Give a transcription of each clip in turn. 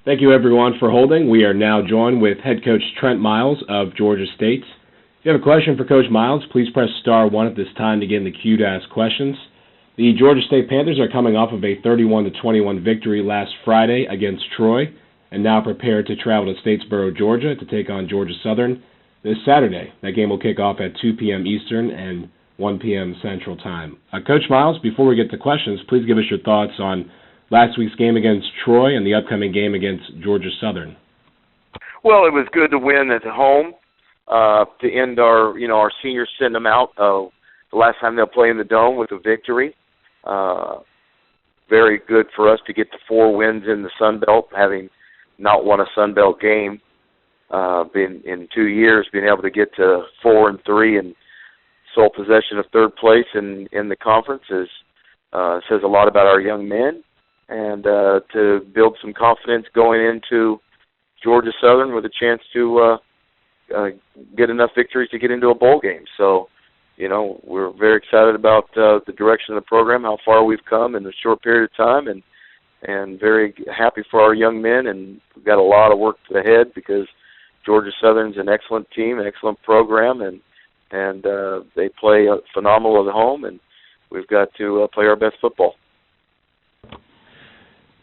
Thank you, everyone, for holding. We are now joined with head coach Trent Miles of Georgia State. If you have a question for Coach Miles, please press star 1 at this time to get in the queue to ask questions. The Georgia State Panthers are coming off of a 31-21 victory last Friday against Troy and now prepared to travel to Statesboro, Georgia to take on Georgia Southern this Saturday. That game will kick off at 2 p.m. Eastern and 1 p.m. Central Time. Coach Miles, before we get to questions, please give us your thoughts on last week's game against Troy and the upcoming game against Georgia Southern. Well, it was good to win at home to end our seniors send them out the last time they'll play in the Dome with a victory. Very good for us to get to 4 wins in the Sun Belt, having not won a Sun Belt game been in 2 years, being able to get to 4-3 and sole possession of third place in the conference says a lot about our young men. And to build some confidence going into Georgia Southern with a chance to get enough victories to get into a bowl game. So, we're very excited about the direction of the program, how far we've come in a short period of time, and very happy for our young men. And we've got a lot of work ahead because Georgia Southern's an excellent team, an excellent program, and they play phenomenal at home, and we've got to play our best football.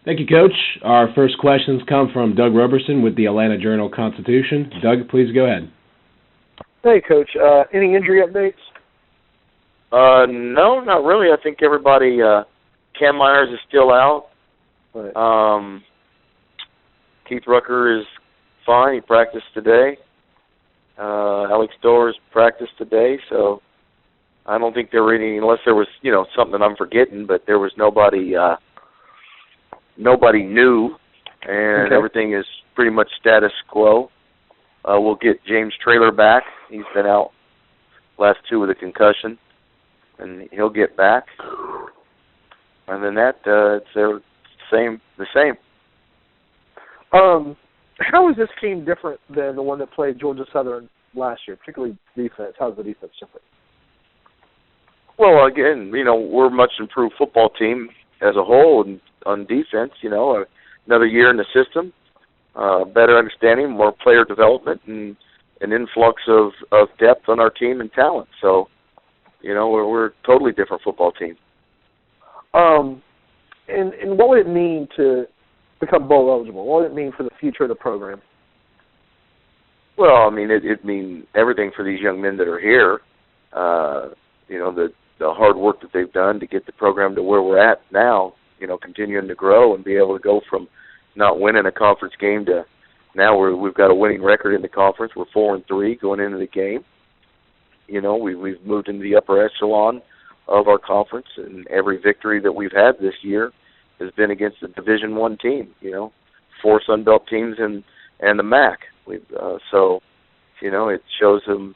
Thank you, Coach. Our first questions come from Doug Roberson with the Atlanta Journal-Constitution. Doug, please go ahead. Hey, Coach. Any injury updates? No, not really. I think everybody, Cam Myers is still out. Right. Keith Rucker is fine. He practiced today. Alex Dorrs practiced today, so I don't think there were any, unless there was, something I'm forgetting, but there was nobody new, and okay. Everything is pretty much status quo. We'll get James Traylor back. He's been out last 2 with a concussion, and he'll get back. And then it's the same. How is this team different than the one that played Georgia Southern last year, particularly defense? How's the defense different? Well, again, we're a much improved football team as a whole, and on defense, another year in the system, better understanding, more player development, and an influx of depth on our team and talent. So, we're a totally different football team. And what would it mean to become bowl eligible? What would it mean for the future of the program? Well, it means everything for these young men that are here. The hard work that they've done to get the program to where we're at now, continuing to grow and be able to go from not winning a conference game to now we've got a winning record in the conference. We're 4-3 going into the game. We've moved into the upper echelon of our conference, and every victory that we've had this year has been against a Division I team. 4 Sun Belt teams and the MAC. So it shows them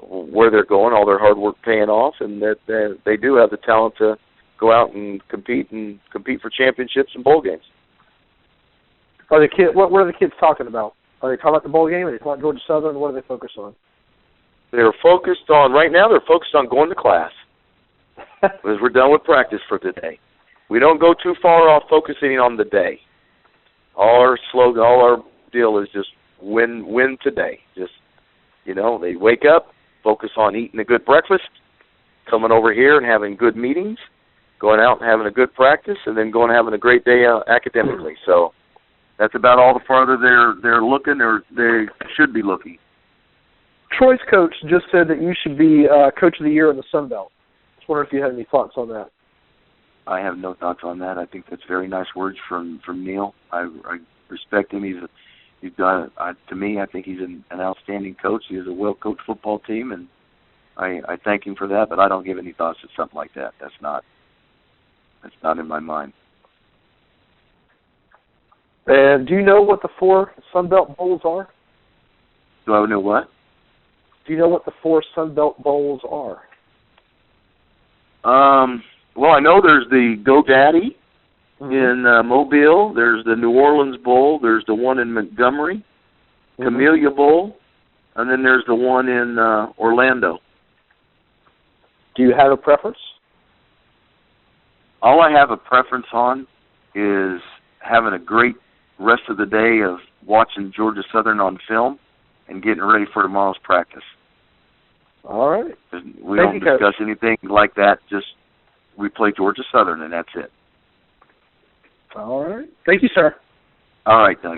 where they're going, all their hard work paying off, and that they do have the talent to go out and compete for championships and bowl games. Are the kids? What are the kids talking about? Are they talking about the bowl game? Are they talking about Georgia Southern? What are they focused on? They're focused on going to class because we're done with practice for today. We don't go too far off focusing on the day. All our slogan, all our deal is just win today. Just they wake up, focus on eating a good breakfast, coming over here and having good meetings, going out and having a good practice, and then going and having a great day academically. So that's about all the farther they're looking, or they should be looking. Troy's coach just said that you should be Coach of the Year in the Sun Belt. I was wondering if you had any thoughts on that. I have no thoughts on that. I think that's very nice words from Neil. I respect him. He's got to me. I think he's an outstanding coach. He has a well-coached football team, and I thank him for that. But I don't give any thoughts to something like that. That's not in my mind. And do you know what the 4 Sun Belt Bowls are? Do I know what? Do you know what the 4 Sun Belt Bowls are? Well, I know there's the GoDaddy in Mobile. There's the New Orleans Bowl. There's the one in Montgomery, Camellia Bowl, and then there's the one in Orlando. Do you have a preference? All I have a preference on is having a great rest of the day of watching Georgia Southern on film and getting ready for tomorrow's practice. All right. We don't discuss anything like that. Just we play Georgia Southern, and that's it. All right. Thank you, sir. All right, Doug.